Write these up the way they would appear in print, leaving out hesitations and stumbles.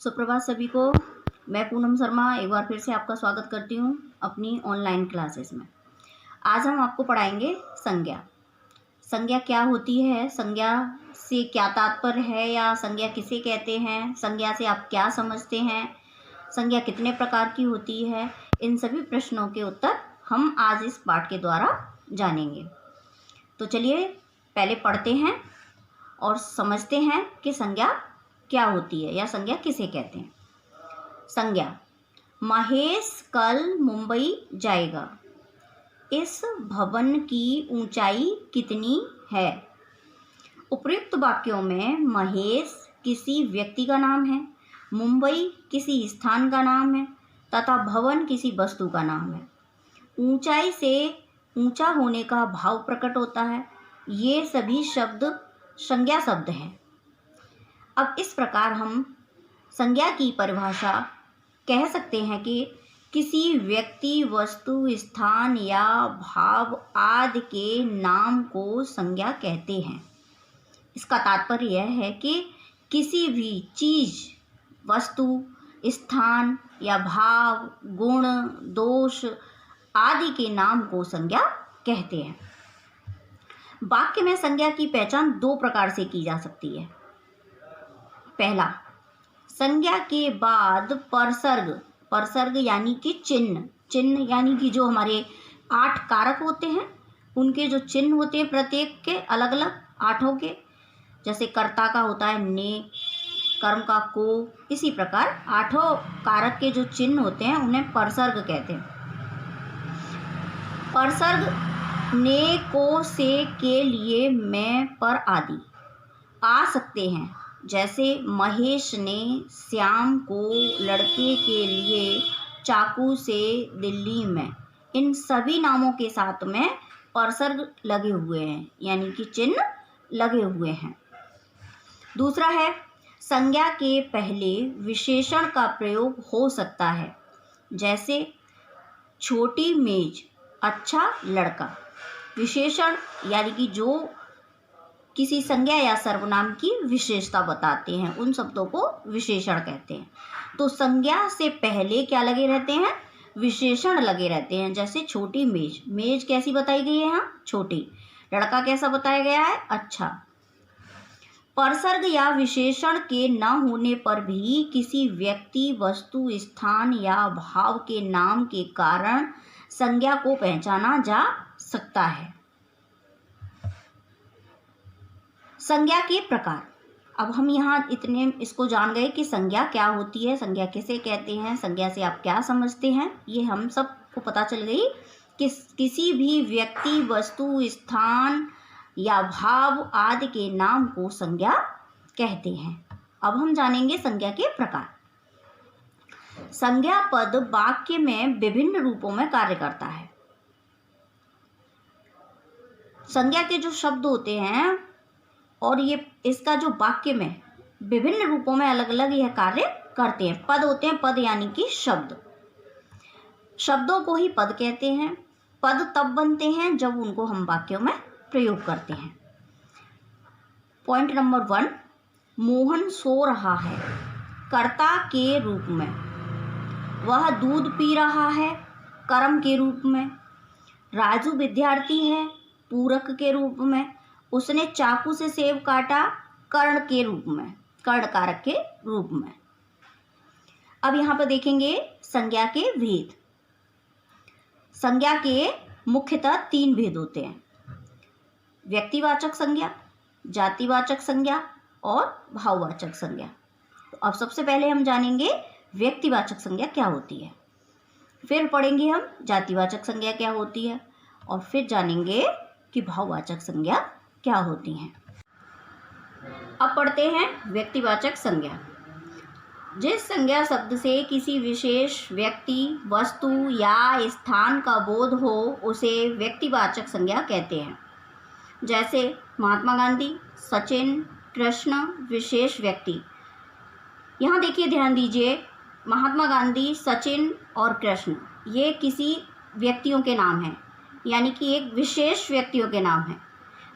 सुप्रभात सभी को। मैं पूनम शर्मा एक बार फिर से आपका स्वागत करती हूँ अपनी ऑनलाइन क्लासेस में। आज हम आपको पढ़ाएंगे संज्ञा। संज्ञा क्या होती है, संज्ञा से क्या तात्पर्य है या संज्ञा किसे कहते हैं, संज्ञा से आप क्या समझते हैं, संज्ञा कितने प्रकार की होती है, इन सभी प्रश्नों के उत्तर हम आज इस पाठ के द्वारा जानेंगे। तो चलिए पहले पढ़ते हैं और समझते हैं कि संज्ञा क्या होती है या संज्ञा किसे कहते हैं। संज्ञा। महेश कल मुंबई जाएगा। इस भवन की ऊंचाई कितनी है। उपर्युक्त वाक्यों में महेश किसी व्यक्ति का नाम है, मुंबई किसी स्थान का नाम है तथा भवन किसी वस्तु का नाम है। ऊंचाई से ऊंचा होने का भाव प्रकट होता है। ये सभी शब्द संज्ञा शब्द हैं। अब इस प्रकार हम संज्ञा की परिभाषा कह सकते हैं कि किसी व्यक्ति, वस्तु, स्थान या भाव आदि के नाम को संज्ञा कहते हैं। इसका तात्पर्य यह है कि किसी भी चीज़, वस्तु, स्थान या भाव, गुण, दोष आदि के नाम को संज्ञा कहते हैं। वाक्य में संज्ञा की पहचान दो प्रकार से की जा सकती है। पहला, संज्ञा के बाद परसर्ग यानी कि चिन्ह यानी कि जो हमारे 8 कारक होते हैं उनके जो चिन्ह होते हैं प्रत्येक के अलग अलग 8 के, जैसे कर्ता का होता है ने, कर्म का को, इसी प्रकार 8 कारक के जो चिन्ह होते हैं उन्हें परसर्ग कहते हैं। परसर्ग ने, को, से, के लिए, मैं, पर आदि आ सकते हैं। जैसे महेश ने श्याम को लड़के के लिए चाकू से दिल्ली में। इन सभी नामों के साथ में परसर्ग लगे हुए हैं यानी कि चिन्ह लगे हुए हैं। दूसरा है, संज्ञा के पहले विशेषण का प्रयोग हो सकता है। जैसे छोटी मेज, अच्छा लड़का। विशेषण यानी कि जो किसी संज्ञा या सर्वनाम की विशेषता बताते हैं उन शब्दों को विशेषण कहते हैं। तो संज्ञा से पहले क्या लगे रहते हैं, विशेषण लगे रहते हैं। जैसे छोटी मेज, मेज कैसी बताई गई है यहाँ, छोटी। लड़का कैसा बताया गया है, अच्छा। परसर्ग या विशेषण के न होने पर भी किसी व्यक्ति, वस्तु, स्थान या भाव के नाम के कारण संज्ञा को पहचाना जा सकता है। संज्ञा के प्रकार। अब हम यहाँ इतने इसको जान गए कि संज्ञा क्या होती है, संज्ञा किसे कहते हैं, संज्ञा से आप क्या समझते हैं। ये हम सबको पता चल गई कि किसी भी व्यक्ति, वस्तु, स्थान या भाव आदि के नाम को संज्ञा कहते हैं। अब हम जानेंगे संज्ञा के प्रकार। संज्ञा पद वाक्य में विभिन्न रूपों में कार्य करता है। संज्ञा के जो शब्द होते हैं और ये इसका जो वाक्य में विभिन्न रूपों में अलग अलग यह कार्य करते हैं। पद होते हैं, पद यानी कि शब्द। शब्दों को ही पद कहते हैं। पद तब बनते हैं जब उनको हम वाक्यों में प्रयोग करते हैं। पॉइंट नंबर 1, मोहन सो रहा है, कर्ता के रूप में। वह दूध पी रहा है, कर्म के रूप में। राजू विद्यार्थी है, पूरक के रूप में। उसने चाकू से सेब काटा, कर्ण के रूप में, कर्ण कारक के रूप में। अब यहाँ पर देखेंगे संज्ञा के भेद। संज्ञा के मुख्यतः 3 भेद होते हैं: व्यक्तिवाचक संज्ञा, जातिवाचक संज्ञा और भाववाचक संज्ञा। तो अब सबसे पहले हम जानेंगे व्यक्तिवाचक संज्ञा क्या होती है, फिर पढ़ेंगे हम जातिवाचक संज्ञा क्या होती है और फिर जानेंगे कि भाववाचक संज्ञा क्या होती हैं। अब पढ़ते हैं व्यक्तिवाचक संज्ञा। जिस संज्ञा शब्द से किसी विशेष व्यक्ति, वस्तु या स्थान का बोध हो उसे व्यक्तिवाचक संज्ञा कहते हैं। जैसे महात्मा गांधी, सचिन, कृष्ण विशेष व्यक्ति। यहाँ देखिए, ध्यान दीजिए, महात्मा गांधी, सचिन और कृष्ण ये किसी व्यक्तियों के नाम हैं यानी कि एक विशेष व्यक्तियों के नाम हैं।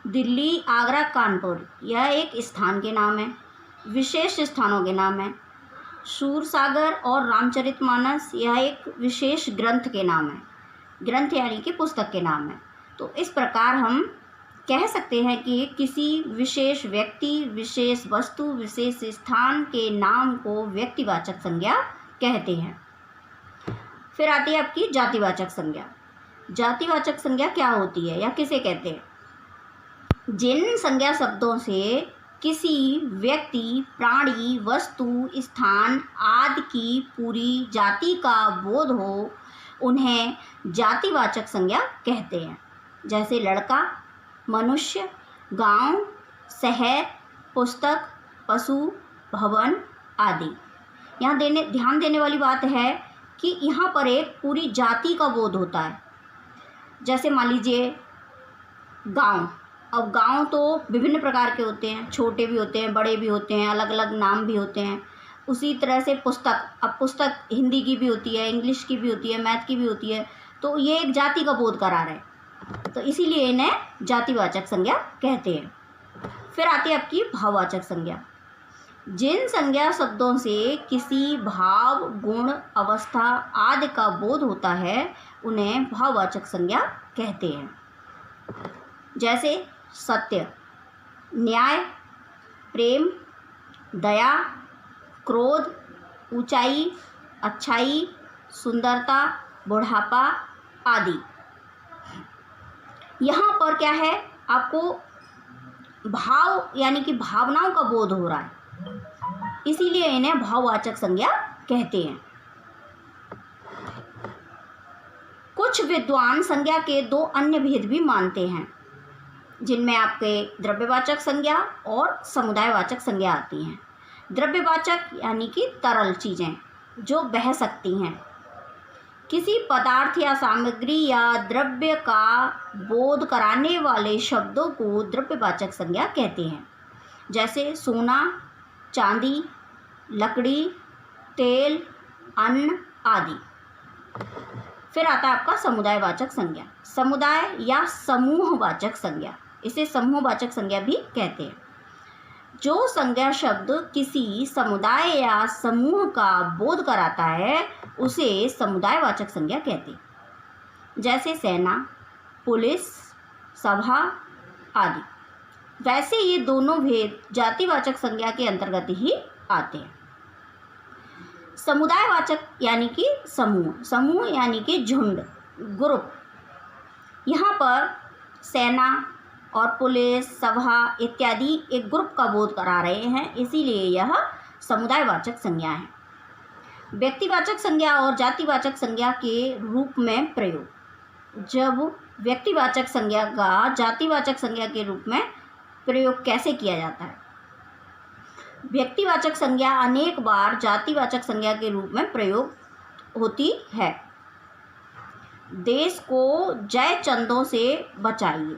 दिल्ली, आगरा, कानपुर यह एक स्थान के नाम है, विशेष स्थानों के नाम हैं। सूरसागर और रामचरितमानस यह एक विशेष ग्रंथ के नाम है। ग्रंथ यानी कि पुस्तक के नाम है। तो इस प्रकार हम कह सकते हैं कि किसी विशेष व्यक्ति, विशेष वस्तु, विशेष स्थान के नाम को व्यक्तिवाचक संज्ञा कहते हैं। फिर आती है आपकी जातिवाचक संज्ञा। जातिवाचक संज्ञा क्या होती है या किसे कहते हैं? जिन संज्ञा शब्दों से किसी व्यक्ति, प्राणी, वस्तु, स्थान आदि की पूरी जाति का बोध हो, उन्हें जातिवाचक संज्ञा कहते हैं। जैसे लड़का, मनुष्य, गांव, शहर, पुस्तक, पशु, भवन आदि। यहाँ ध्यान देने वाली बात है कि यहाँ पर एक पूरी जाति का बोध होता है। जैसे मान लीजिए गांव। अब गांव तो विभिन्न प्रकार के होते हैं, छोटे भी होते हैं, बड़े भी होते हैं, अलग अलग नाम भी होते हैं। उसी तरह से पुस्तक, अब पुस्तक हिंदी की भी होती है, इंग्लिश की भी होती है, मैथ की भी होती है। तो ये एक जाति का बोध करा रहे हैं, तो इसीलिए इन्हें जातिवाचक संज्ञा कहते हैं। फिर आती है आपकी भाववाचक संज्ञा। जिन संज्ञा शब्दों से किसी भाव, गुण, अवस्था आदि का बोध होता है, उन्हें भाववाचक संज्ञा कहते हैं। जैसे सत्य, न्याय, प्रेम, दया, क्रोध, ऊंचाई, अच्छाई, सुंदरता, बुढ़ापा आदि। यहाँ पर क्या है, आपको भाव यानी कि भावनाओं का बोध हो रहा है, इसीलिए इन्हें भाववाचक संज्ञा कहते हैं। कुछ विद्वान संज्ञा के दो अन्य भेद भी मानते हैं, जिनमें आपके द्रव्यवाचक संज्ञा और समुदायवाचक संज्ञा आती हैं। द्रव्यवाचक यानी कि तरल चीज़ें जो बह सकती हैं। किसी पदार्थ या सामग्री या द्रव्य का बोध कराने वाले शब्दों को द्रव्यवाचक संज्ञा कहते हैं। जैसे सोना, चांदी, लकड़ी, तेल, अन्न आदि। फिर आता है आपका समुदायवाचक संज्ञा। समुदाय या समूहवाचक संज्ञा, इसे समूहवाचक संज्ञा भी कहते हैं। जो संज्ञा शब्द किसी समुदाय या समूह का बोध कराता है, उसे समुदायवाचक संज्ञा कहते हैं। जैसे सेना, पुलिस, सभा आदि। वैसे ये दोनों भेद जातिवाचक संज्ञा के अंतर्गत ही आते हैं। समुदायवाचक यानी कि समूह, समूह यानी कि झुंड, ग्रुप। यहाँ पर सेना और पुलिस, सभा इत्यादि एक ग्रुप का बोध करा रहे हैं, इसीलिए यह समुदायवाचक संज्ञा है। व्यक्तिवाचक संज्ञा और जातिवाचक संज्ञा के रूप में प्रयोग। जब व्यक्तिवाचक संज्ञा का जातिवाचक संज्ञा के रूप में प्रयोग कैसे किया जाता है? व्यक्तिवाचक संज्ञा अनेक बार जातिवाचक संज्ञा के रूप में प्रयोग होती है। देश को जय चंदों से बचाइए।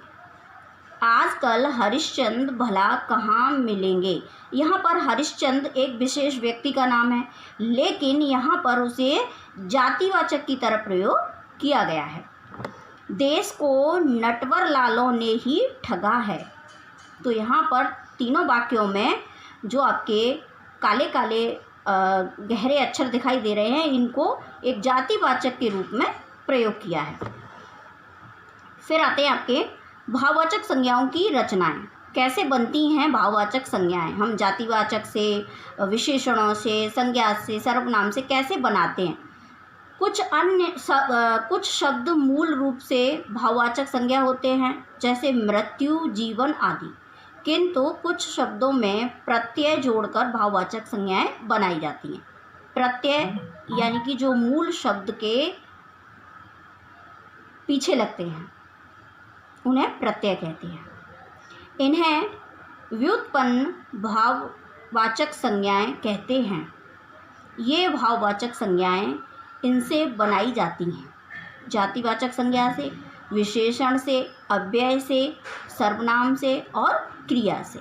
आजकल हरिश्चंद्र भला कहाँ मिलेंगे। यहाँ पर हरिश्चंद्र एक विशेष व्यक्ति का नाम है, लेकिन यहाँ पर उसे जातिवाचक की तरह प्रयोग किया गया है। देश को नटवर लालों ने ही ठगा है। तो यहाँ पर तीनों वाक्यों में जो आपके काले काले गहरे अक्षर दिखाई दे रहे हैं, इनको एक जातिवाचक के रूप में प्रयोग किया है। फिर आते हैं आपके भाववाचक संज्ञाओं की रचनाएं। कैसे बनती हैं भाववाचक संज्ञाएं? हम जातिवाचक से, विशेषणों से, संज्ञा से, सर्वनाम से कैसे बनाते हैं? कुछ शब्द मूल रूप से भाववाचक संज्ञा होते हैं, जैसे मृत्यु, जीवन आदि। किंतु कुछ शब्दों में प्रत्यय जोड़कर भाववाचक संज्ञाएं बनाई जाती हैं। प्रत्यय यानी कि जो मूल शब्द के पीछे लगते हैं, उन्हें प्रत्यय कहते हैं। इन्हें व्युत्पन्न भाववाचक संज्ञाएं कहते हैं। ये भाववाचक संज्ञाएं इनसे बनाई जाती हैं: जातिवाचक संज्ञा से, विशेषण से, अव्यय से, सर्वनाम से और क्रिया से।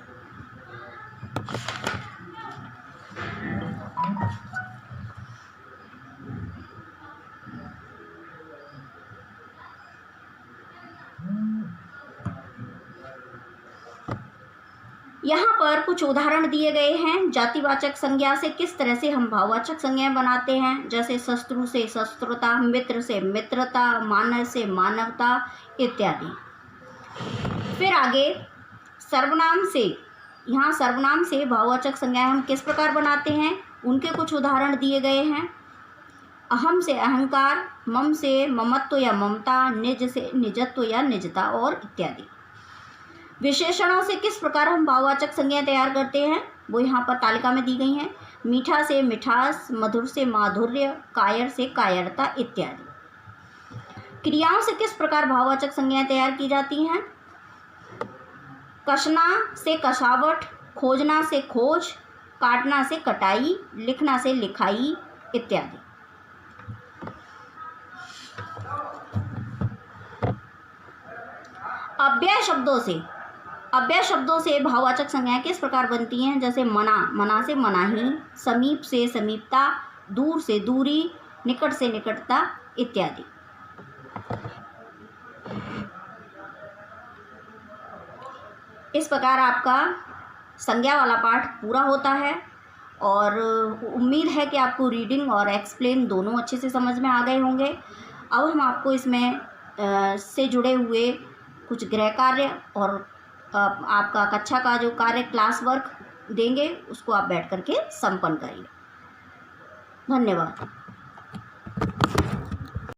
यहाँ पर कुछ उदाहरण दिए गए हैं। जातिवाचक संज्ञा से किस तरह से हम भाववाचक संज्ञाएं बनाते हैं, जैसे शत्रु से शत्रुता, मित्र से मित्रता, मानव से मानवता इत्यादि। फिर आगे सर्वनाम से, यहाँ सर्वनाम से भाववाचक संज्ञाएं हम किस प्रकार बनाते हैं, उनके कुछ उदाहरण दिए गए हैं। अहम से अहंकार, मम से ममत्व या ममता, निज से निजत्व या निजता और इत्यादि। विशेषणों से किस प्रकार हम भाववाचक संज्ञाएं तैयार करते हैं, वो यहाँ पर तालिका में दी गई हैं। मीठा से मिठास, मधुर से माधुर्य, कायर से कायरता इत्यादि। क्रियाओं से किस प्रकार भाववाचक संज्ञाएं तैयार की जाती हैं। कसना से कसावट, खोजना से खोज, काटना से कटाई, लिखना से लिखाई इत्यादि। अव्यय शब्दों से भाववाचक संज्ञाएं किस प्रकार बनती हैं, जैसे मना, मना से मनाही, समीप से समीपता, दूर से दूरी, निकट से निकटता इत्यादि। इस प्रकार आपका संज्ञा वाला पाठ पूरा होता है और उम्मीद है कि आपको रीडिंग और एक्सप्लेन दोनों अच्छे से समझ में आ गए होंगे। अब हम आपको इसमें से जुड़े हुए कुछ गृह कार्य और आपका कक्षा का जो कार्य क्लास वर्क देंगे, उसको आप बैठ करके संपन्न करिए। धन्यवाद।